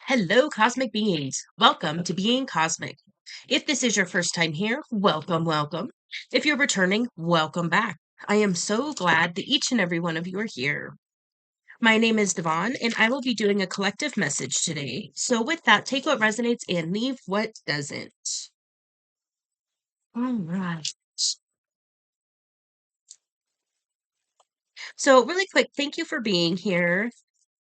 Hello, cosmic beings. Welcome to Being Cosmic. If this is your first time here, welcome, welcome. If you're returning, welcome back. I am so glad that each and every one of you are here. My name is Devon, and I will be doing a collective message today. So, with that, take what resonates and leave what doesn't. All right. So, really quick, thank you for being here.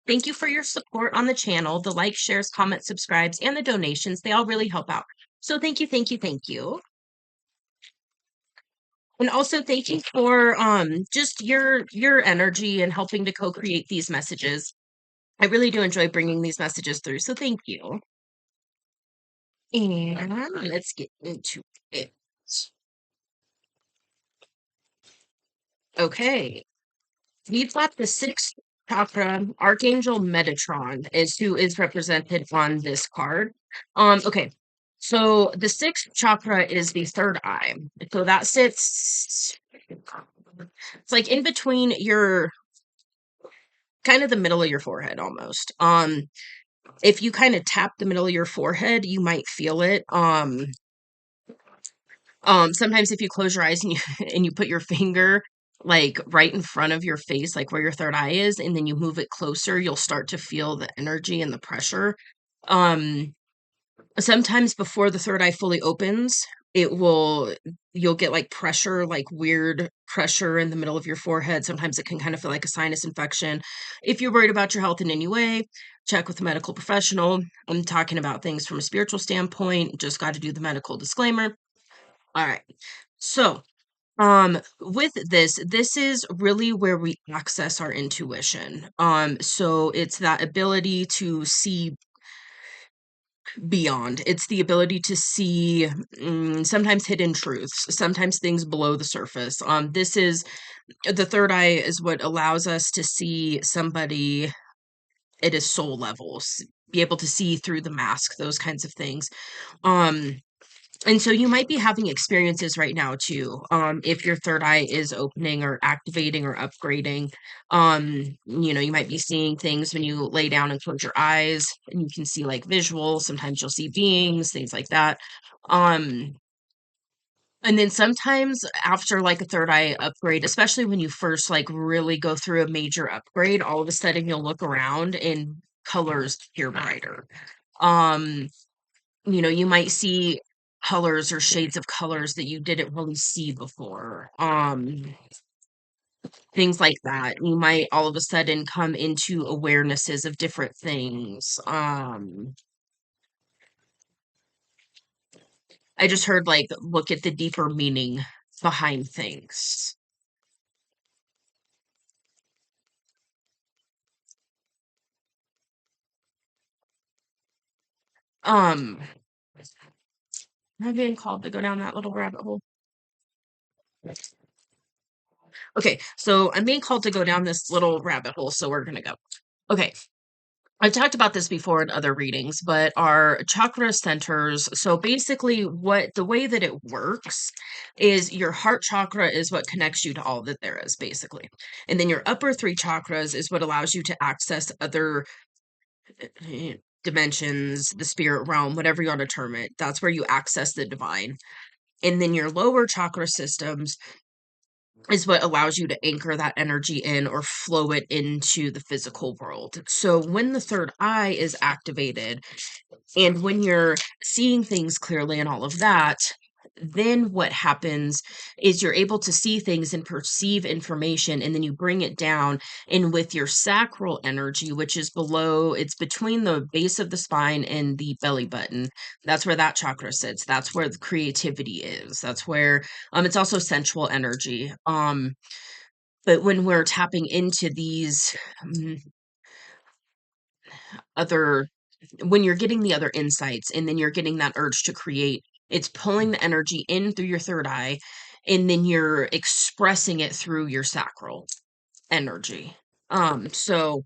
Thank you for your support on the channel. The likes, shares, comments, subscribes, and the donations, they all really help out. So, thank you, thank you, thank you. And also thank you for just your energy and helping to co-create these messages. I really do enjoy bringing these messages through, so thank you. And let's get into it. Okay, we've got the sixth chakra, Archangel Metatron is who is represented on this card. Okay, so the sixth chakra is the third eye. So that sits, it's like in between your kind of the middle of your forehead almost. If you kind of tap the middle of your forehead, you might feel it. Sometimes if you close your eyes and you and you put your finger like right in front of your face, like where your third eye is, and then you move it closer, you'll start to feel the energy and the pressure. Um, Sometimes before the third eye fully opens, it will you'll get like pressure, like weird pressure in the middle of your forehead. Sometimes it can kind of feel like a sinus infection. If you're worried about your health in any way, check with a medical professional. I'm talking about things from a spiritual standpoint, just got to do the medical disclaimer. All right. So, with this is really where we access our intuition. So it's that ability to see beyond. It's the ability to see sometimes hidden truths, sometimes things below the surface. This is the third eye is what allows us to see somebody at a soul levels, be able to see through the mask, those kinds of things. Um, and so you might be having experiences right now too. If your third eye is opening or activating or upgrading, you might be seeing things when you lay down and close your eyes and you can see like visuals. Sometimes you'll see beings, things like that. Um, and then sometimes after like a third eye upgrade, especially when you first like really go through a major upgrade, all of a sudden you'll look around and colors appear brighter. Um, you might see colors or shades of colors that you didn't really see before. Things like that. You might all of a sudden come into awarenesses of different things. I just heard like look at the deeper meaning behind things. Um, am I being called to go down that little rabbit hole? Okay, so I'm being called to go down this little rabbit hole, so we're gonna go. Okay, I've talked about this before in other readings, but our chakra centers, so basically what the way that it works is your heart chakra is what connects you to all that there is, basically. And then your upper three chakras is what allows you to access other dimensions, the spirit realm, whatever you want to term it. That's where you access the divine. And then your lower chakra systems is what allows you to anchor that energy in or flow it into the physical world. So when the third eye is activated and when you're seeing things clearly and all of that, then what happens is you're able to see things and perceive information, and then you bring it down. And with your sacral energy, which is below, it's between the base of the spine and the belly button. That's where that chakra sits. That's where the creativity is. That's where it's also sensual energy. But when we're tapping into these mm, other when you're getting the other insights and then you're getting that urge to create, it's pulling the energy in through your third eye and then you're expressing it through your sacral energy. So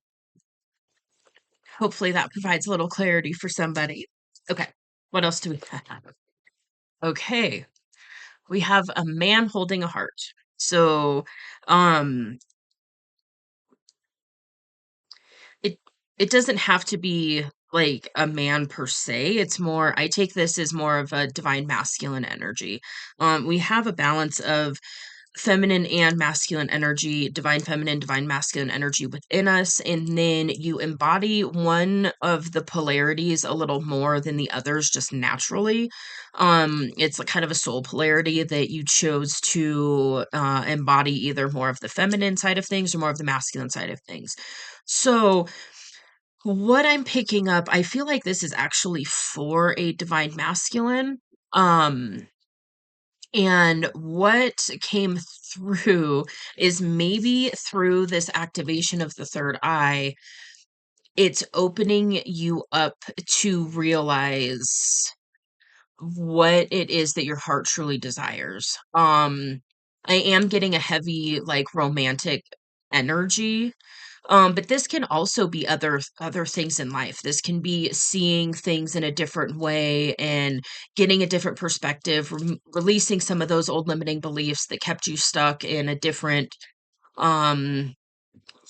hopefully that provides a little clarity for somebody. Okay, what else do we have? Okay, we have a man holding a heart. So um it it doesn't have to be like a man per se. It's more, I take this as more of a divine masculine energy. We have a balance of feminine and masculine energy, divine feminine, divine masculine energy within us. And then you embody one of the polarities a little more than the others just naturally. It's a kind of a soul polarity that you chose to embody either more of the feminine side of things or more of the masculine side of things. So, what I'm picking up, I feel like this is actually for a divine masculine. Um, and what came through is maybe through this activation of the third eye, it's opening you up to realize what it is that your heart truly desires. I am getting a heavy, like, romantic energy, but this can also be other things in life. This can be seeing things in a different way and getting a different perspective, releasing some of those old limiting beliefs that kept you stuck in a different um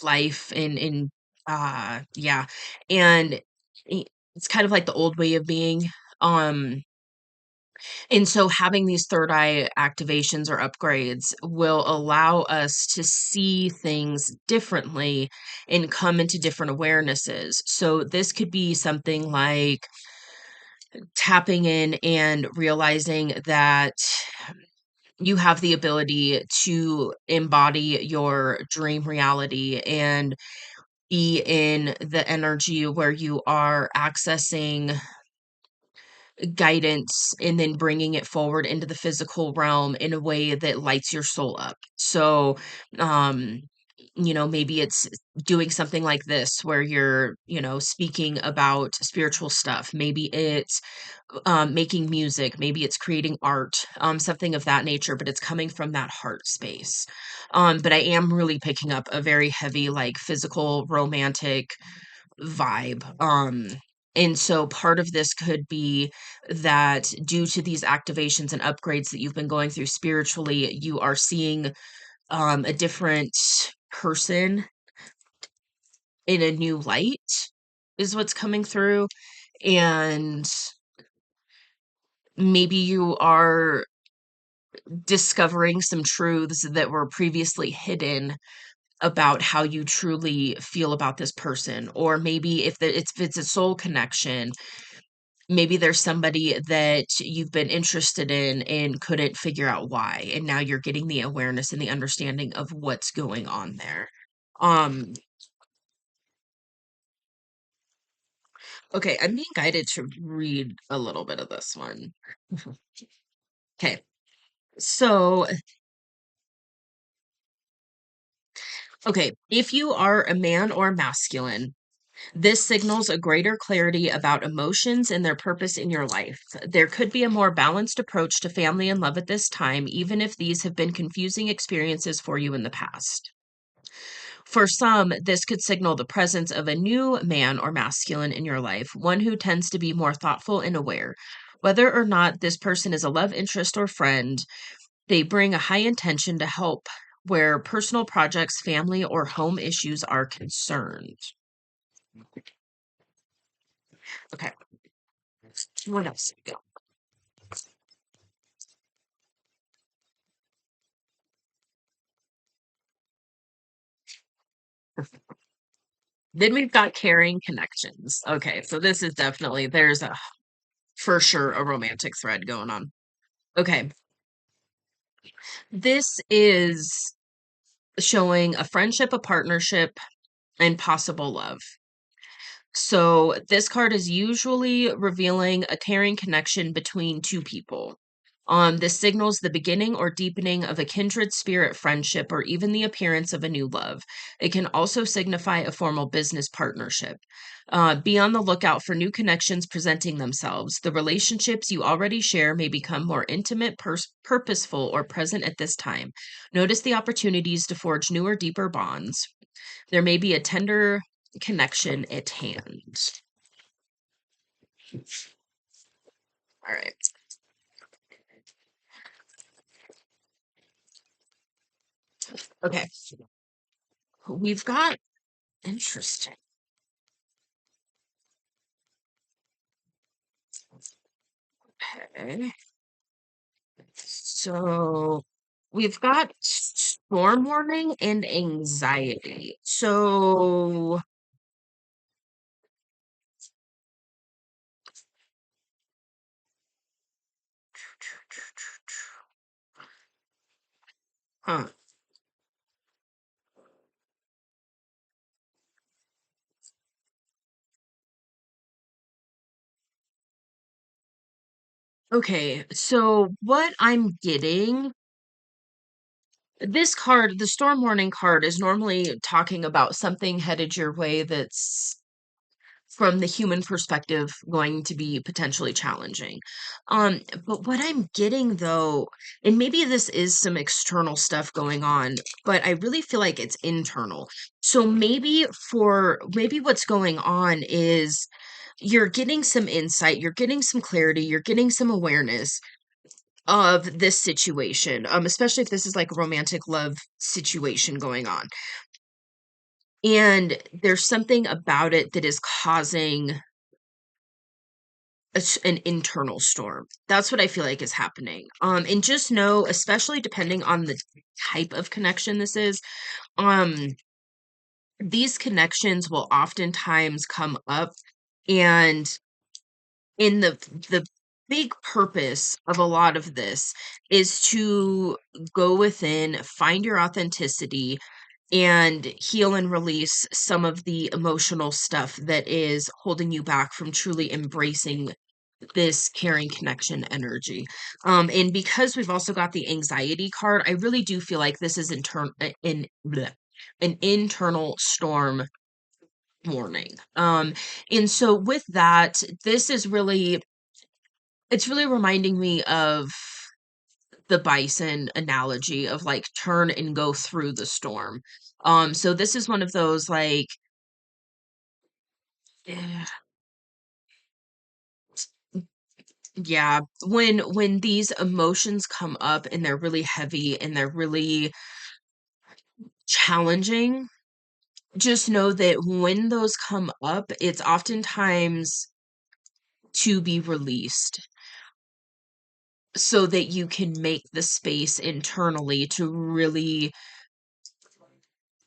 life yeah. And it's kind of like the old way of being. Um and so having these third eye activations or upgrades will allow us to see things differently and come into different awarenesses. So this could be something like tapping in and realizing that you have the ability to embody your dream reality and be in the energy where you are accessing guidance and then bringing it forward into the physical realm in a way that lights your soul up. So, um, maybe it's doing something like this where you're, speaking about spiritual stuff. Maybe it's making music. Maybe it's creating art, something of that nature, but it's coming from that heart space. But I am really picking up a very heavy, like physical, romantic vibe. And so part of this could be that due to these activations and upgrades that you've been going through spiritually, you are seeing a different person in a new light, is what's coming through. And maybe you are discovering some truths that were previously hidden about how you truly feel about this person. Or maybe if it's a soul connection, maybe there's somebody that you've been interested in and couldn't figure out why, and now you're getting the awareness and the understanding of what's going on there. Um, okay, I'm being guided to read a little bit of this one. Okay, so, okay, if you are a man or masculine, this signals a greater clarity about emotions and their purpose in your life. There could be a more balanced approach to family and love at this time, even if these have been confusing experiences for you in the past. For some, this could signal the presence of a new man or masculine in your life, one who tends to be more thoughtful and aware. Whether or not this person is a love interest or friend, they bring a high intention to help where personal projects, family, or home issues are concerned. Okay, what else we got? Then we've got caring connections. Okay, so this is definitely, there's a for sure a romantic thread going on. Okay, this is showing a friendship, a partnership, and possible love. So this card is usually revealing a caring connection between two people. This signals the beginning or deepening of a kindred spirit friendship or even the appearance of a new love. It can also signify a formal business partnership. Be on the lookout for new connections presenting themselves. The relationships you already share may become more intimate, purposeful, or present at this time. Notice the opportunities to forge newer, deeper bonds. There may be a tender connection at hand. All right. Okay. We've got interesting. Okay. So we've got storm warning and anxiety. So, huh. Okay. So what I'm getting, this card, the storm warning card, is normally talking about something headed your way that's from the human perspective going to be potentially challenging. But what I'm getting though, and maybe this is some external stuff going on, but I really feel like it's internal. So maybe what's going on is you're getting some insight, you're getting some clarity, you're getting some awareness of this situation, especially if this is like a romantic love situation going on. And there's something about it that is causing an internal storm. That's what I feel like is happening. And just know, especially depending on the type of connection this is, um, these connections will oftentimes come up, and in the big purpose of a lot of this is to go within, find your authenticity, and heal and release some of the emotional stuff that is holding you back from truly embracing this caring connection energy. And because we've also got the anxiety card, I really do feel like this is an internal storm warning. And so with that, this is really it's really reminding me of the bison analogy of like turn and go through the storm. So this is one of those like eh, yeah, when these emotions come up and they're really heavy and they're really challenging, just know that when those come up, it's oftentimes to be released so that you can make the space internally to really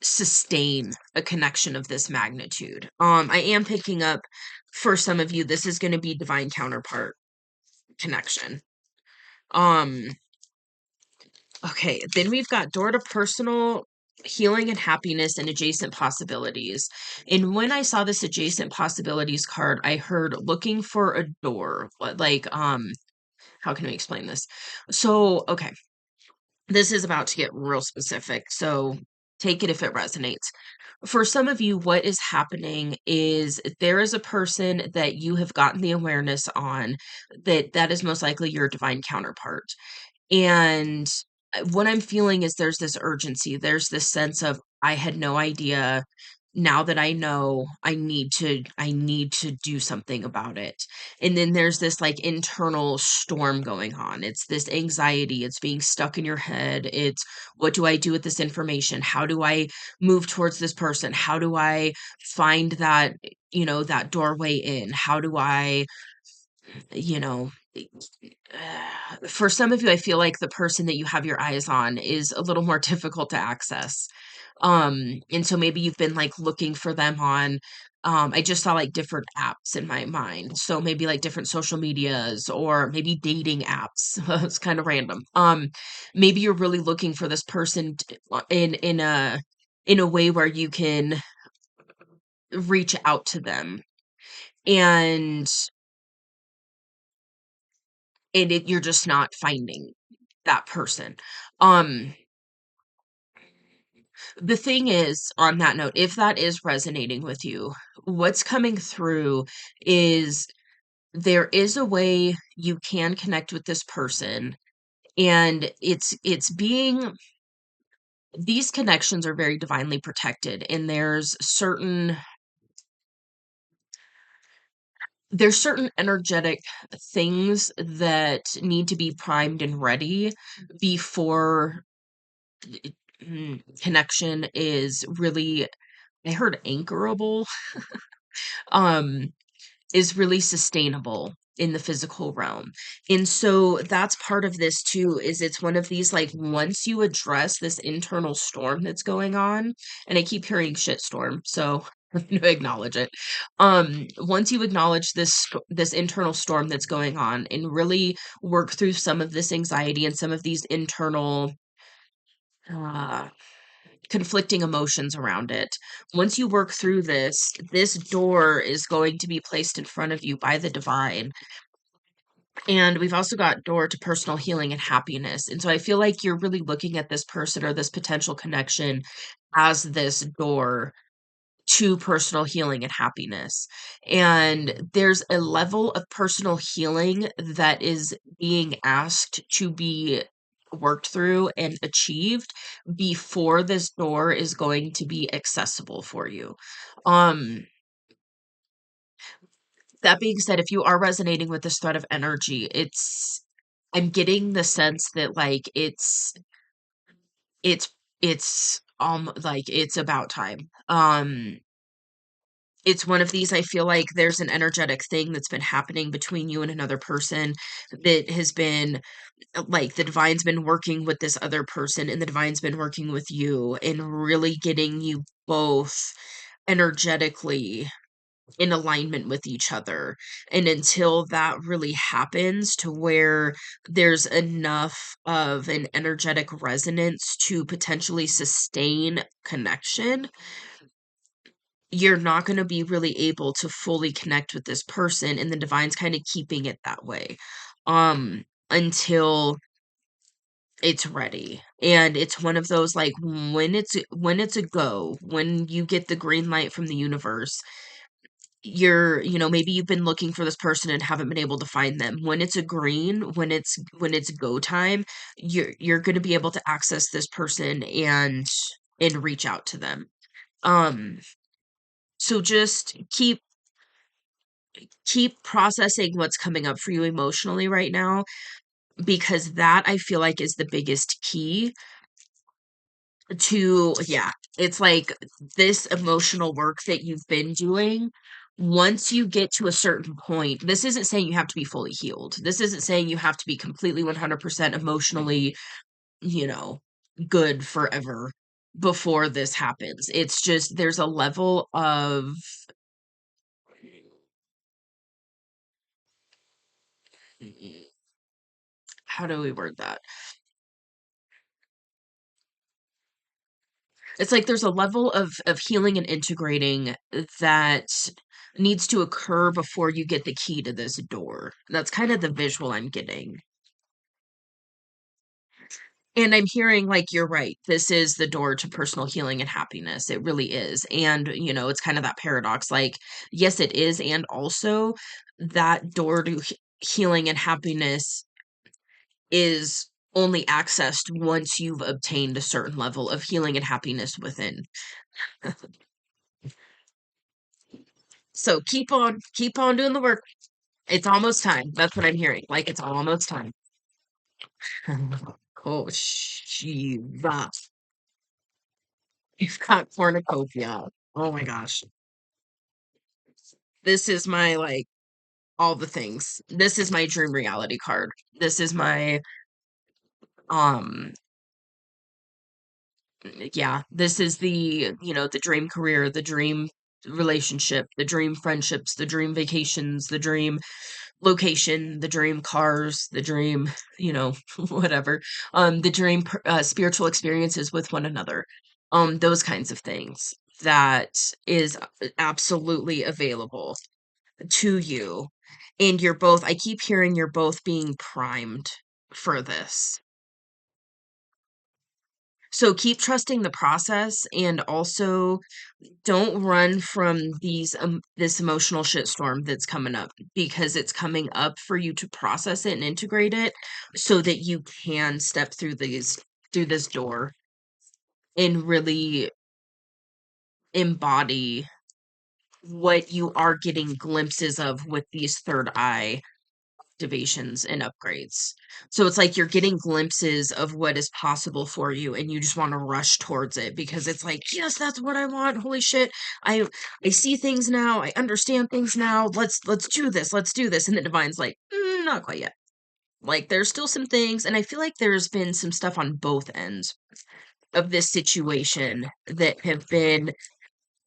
sustain a connection of this magnitude. I am picking up for some of you, this is going to be divine counterpart connection. Um, Okay, then we've got door to personal healing and happiness and adjacent possibilities. And when I saw this adjacent possibilities card, I heard looking for a door. Like, how can we explain this? So, okay, this is about to get real specific. So take it if it resonates. For some of you, what is happening is there is a person that you have gotten the awareness on that is most likely your divine counterpart, and what I'm feeling is there's this urgency. There's this sense of I had no idea. Now that I know, I need to do something about it. And then there's this like internal storm going on. It's this anxiety, it's being stuck in your head. It's what do I do with this information? How do I move towards this person? How do I find that, that doorway in? How do I, you know, for some of you, I feel like the person that you have your eyes on is a little more difficult to access. And so maybe you've been like looking for them on, I just saw like different apps in my mind. So maybe like different social medias or maybe dating apps. It's kind of random. Maybe you're really looking for this person in a way where you can reach out to them, and you're just not finding that person. Um, the thing is, on that note, if that is resonating with you, what's coming through is there is a way you can connect with this person, and it's being these connections are very divinely protected, and there's certain energetic things that need to be primed and ready before connection is really, I heard anchorable, um, is really sustainable. in the physical realm. And so that's part of this too, is it's one of these like once you address this internal storm that's going on, and I keep hearing shit storm, so I'm gonna acknowledge it. Once you acknowledge this internal storm that's going on and really work through some of this anxiety and some of these internal uh conflicting emotions around it. Once you work through this, this door is going to be placed in front of you by the divine. And we've also got door to personal healing and happiness. And so I feel like you're really looking at this person or this potential connection as this door to personal healing and happiness. And there's a level of personal healing that is being asked to be worked through and achieved before this door is going to be accessible for you. Um that being said, if you are resonating with this thread of energy, I'm getting the sense that like it's like it's about time. It's one of these, I feel like there's an energetic thing that's been happening between you and another person that has been like the divine's been working with this other person and the divine's been working with you and really getting you both energetically in alignment with each other. And until that really happens to where there's enough of an energetic resonance to potentially sustain connection, you're not going to be really able to fully connect with this person, and the divine's kind of keeping it that way until it's ready. And it's one of those like when it's a go, when you get the green light from the universe, maybe you've been looking for this person and haven't been able to find them. When it's a green, when it's go time, you're going to be able to access this person and reach out to them. Um so just keep processing what's coming up for you emotionally right now, because that I feel like is the biggest key to, yeah, it's like this emotional work that you've been doing. Once you get to a certain point, this isn't saying you have to be fully healed. This isn't saying you have to be completely 100% emotionally, you know, good forever before this happens. It's just there's a level of, how do we word that? It's like there's a level of healing and integrating that needs to occur before you get the key to this door. That's kind of the visual I'm getting. And I'm hearing like you're right. This is the door to personal healing and happiness. It really is. And, it's kind of that paradox. Like, yes, it is. And also, that door to healing and happiness is only accessed once you've obtained a certain level of healing and happiness within. So keep on doing the work. It's almost time. That's what I'm hearing. Like it's almost time. Oh, Shiva. You've got cornucopia. Oh my gosh. This is my like all the things. This is my dream reality card. This is my um yeah, this is the dream career, the dream relationship, the dream friendships, the dream vacations, the dream location, the dream cars, the dream, whatever. The dream spiritual experiences with one another. Those kinds of things that is absolutely available to you. And I keep hearing you're both being primed for this. So keep trusting the process, and also don't run from this emotional shitstorm that's coming up, because it's coming up for you to process it and integrate it so that you can step through this door and really embody what you are getting glimpses of with these third eye activations and upgrades. So it's like you're getting glimpses of what is possible for you and you just want to rush towards it because it's like, yes, that's what I want. Holy shit. I I see things now. I understand things now. Let's do this. Let's do this. And the divine's like, not quite yet. Like there's still some things and I feel like there's been some stuff on both ends of this situation that have been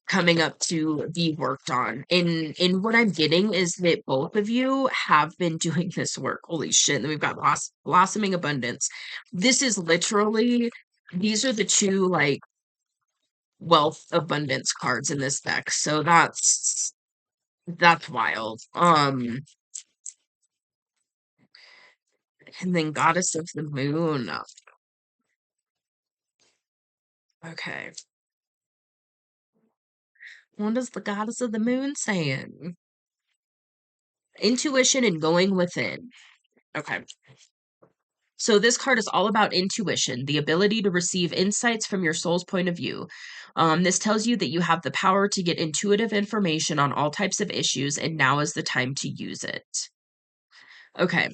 coming up to be worked on. And what I'm getting is that both of you have been doing this work. Holy shit. And we've got blossoming abundance. This is literally these are the two like wealth abundance cards in this deck. So that's wild. And then Goddess of the Moon. Okay. What is the Goddess of the Moon saying? Intuition and going within. Okay. So this card is all about intuition, the ability to receive insights from your soul's point of view. This tells you that you have the power to get intuitive information on all types of issues, and now is the time to use it. Okay.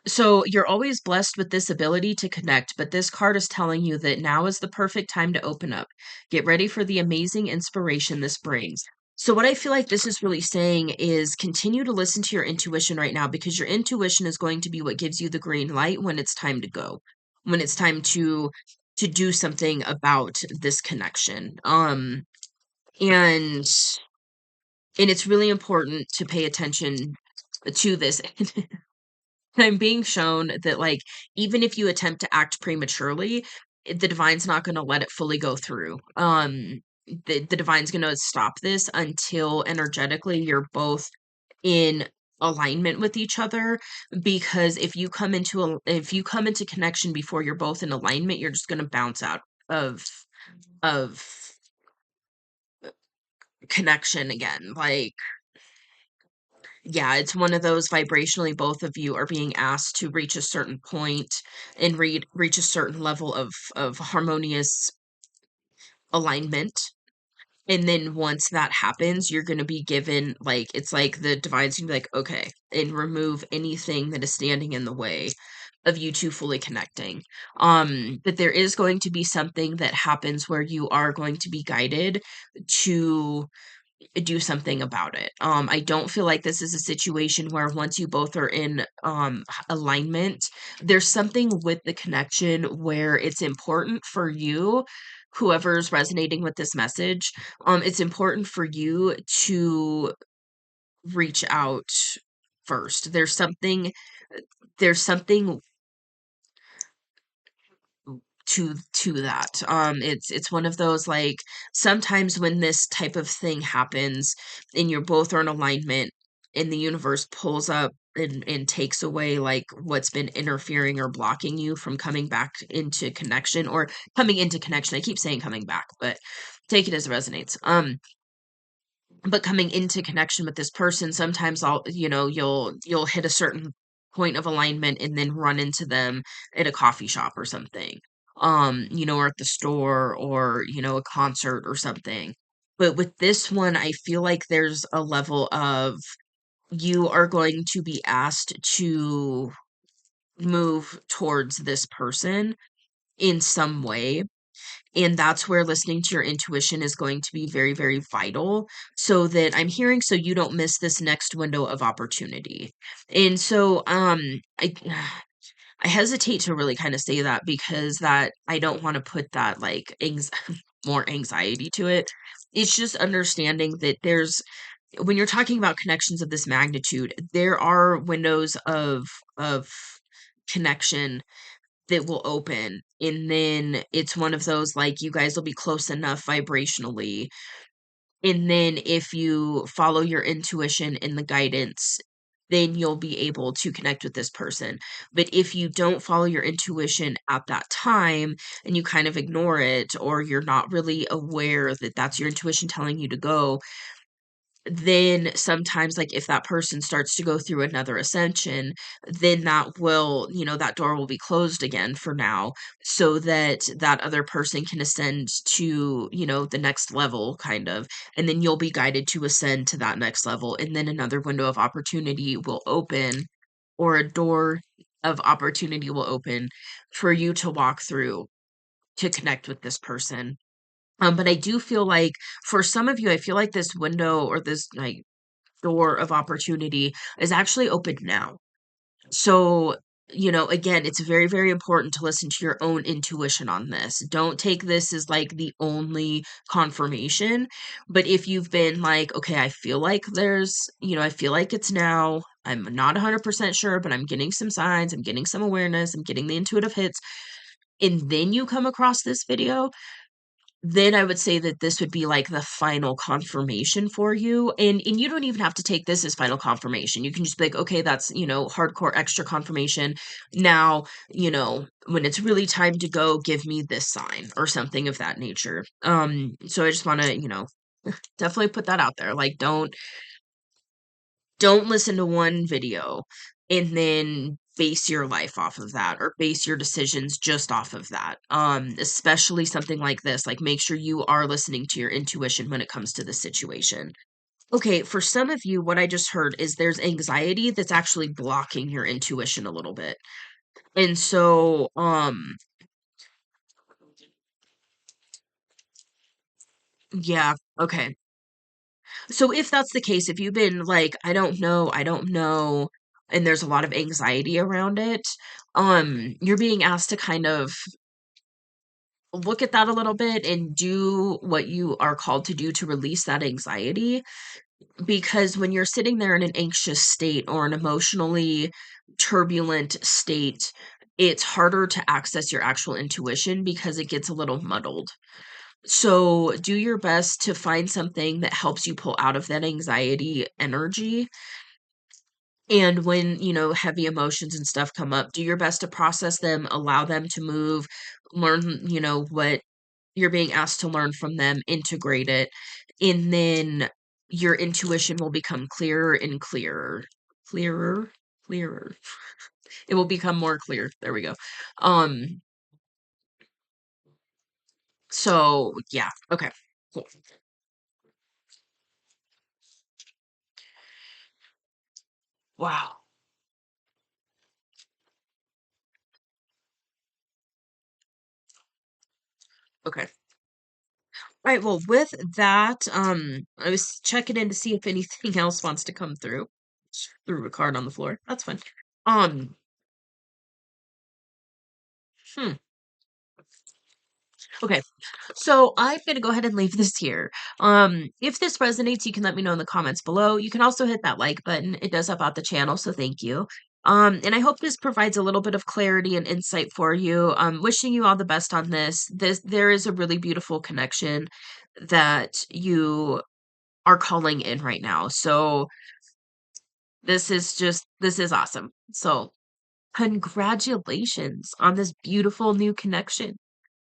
So you're always blessed with this ability to connect, but this card is telling you that now is the perfect time to open up. Get ready for the amazing inspiration this brings. So what I feel like this is really saying is continue to listen to your intuition right now because your intuition is going to be what gives you the green light when it's time to go. When it's time to do something about this connection. And and it's really important to pay attention to this. I'm being shown that, like, even if you attempt to act prematurely, the divine's not gonna let it fully go through. The divine's gonna stop this until energetically you're both in alignment with each other, because if you come into connection before you're both in alignment, you're just gonna bounce out of of connection again, like yeah, it's one of those vibrationally both of you are being asked to reach a certain point and reach a certain level of harmonious alignment. And then once that happens, you're going to be given like it's like the divine's going to be like, okay, and remove anything that is standing in the way of you two fully connecting. But there is going to be something that happens where you are going to be guided to do something about it. I don't feel like this is a situation where once you both are in alignment, there's something with the connection where it's important for you, whoever's resonating with this message, it's important for you to reach out first. There's something to that. It's one of those like sometimes when this type of thing happens and you're both are in alignment and the universe pulls up and takes away like what's been interfering or blocking you from coming back into connection or coming into connection. I keep saying coming back, but take it as it resonates. But coming into connection with this person, sometimes you'll hit a certain point of alignment and then run into them at a coffee shop or something. Or at the store or, a concert or something. But with this one, I feel like there's a level of you are going to be asked to move towards this person in some way, and that's where listening to your intuition is going to be very, very vital so that I'm hearing so you don't miss this next window of opportunity. And so I hesitate to really kind of say that because that I don't want to put that like more anxiety to it. It's just understanding that there's when you're talking about connections of this magnitude, there are windows of connection that will open. And then it's one of those like you guys will be close enough vibrationally. And then if you follow your intuition and the guidance, then you'll be able to connect with this person. But if you don't follow your intuition at that time and you kind of ignore it, or you're not really aware that that's your intuition telling you to go, then sometimes, like, if that person starts to go through another ascension, then that will, that door will be closed again for now, so that that other person can ascend to, the next level, kind of, and then you'll be guided to ascend to that next level, and then another window of opportunity will open, or a door of opportunity will open for you to walk through to connect with this person. But I do feel like for some of you, I feel like this window, or this, like, door of opportunity is actually open now. So, again, it's very, very important to listen to your own intuition on this. Don't take this as like the only confirmation. But if you've been like, okay, I feel like I feel like it's now, I'm not 100% sure, but I'm getting some signs, I'm getting some awareness, I'm getting the intuitive hits, and then you come across this video, then I would say that this would be like the final confirmation for you. And you don't even have to take this as final confirmation. You can just be like, okay, that's, hardcore extra confirmation. Now, when it's really time to go, give me this sign or something of that nature. So I just want to, definitely put that out there. Like, don't listen to one video and then base your life off of that, or base your decisions just off of that. Especially something like this, like, make sure you are listening to your intuition when it comes to the situation. Okay, for some of you, what I just heard is there's anxiety that's actually blocking your intuition a little bit. And so, yeah, okay. So if that's the case, if you've been like, I don't know, and there's a lot of anxiety around it, you're being asked to kind of look at that a little bit and do what you are called to do to release that anxiety. Because when you're sitting there in an anxious state, or an emotionally turbulent state, it's harder to access your actual intuition because it gets a little muddled. So do your best to find something that helps you pull out of that anxiety energy. And when, heavy emotions and stuff come up, do your best to process them, allow them to move, learn, what you're being asked to learn from them, integrate it, and then your intuition will become clearer and clearer. Clearer, clearer. It will become more clear. There we go. Um, so yeah, okay. Cool. Wow. Okay. All right, well, with that, I was checking in to see if anything else wants to come through. Just threw a card on the floor. That's fine. Um, hmm. Okay. So I'm gonna go ahead and leave this here. If this resonates, you can let me know in the comments below. You can also hit that like button. It does help out the channel, so thank you. And I hope this provides a little bit of clarity and insight for you. Wishing you all the best on this. There is a really beautiful connection that you are calling in right now. So this is awesome. So congratulations on this beautiful new connection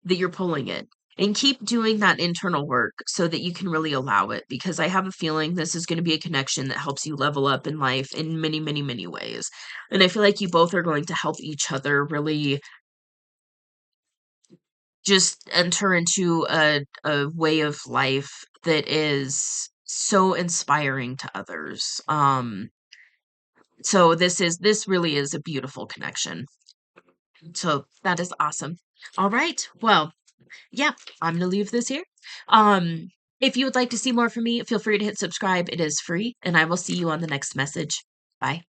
that you're pulling in. And keep doing that internal work so that you can really allow it, because I have a feeling this is going to be a connection that helps you level up in life in many, many, many ways. And I feel like you both are going to help each other really just enter into a way of life that is so inspiring to others. So this really is a beautiful connection. So that is awesome. All right. Well, yeah, I'm gonna leave this here. Um, if you would like to see more from me, feel free to hit subscribe. It is free, and I will see you on the next message. Bye.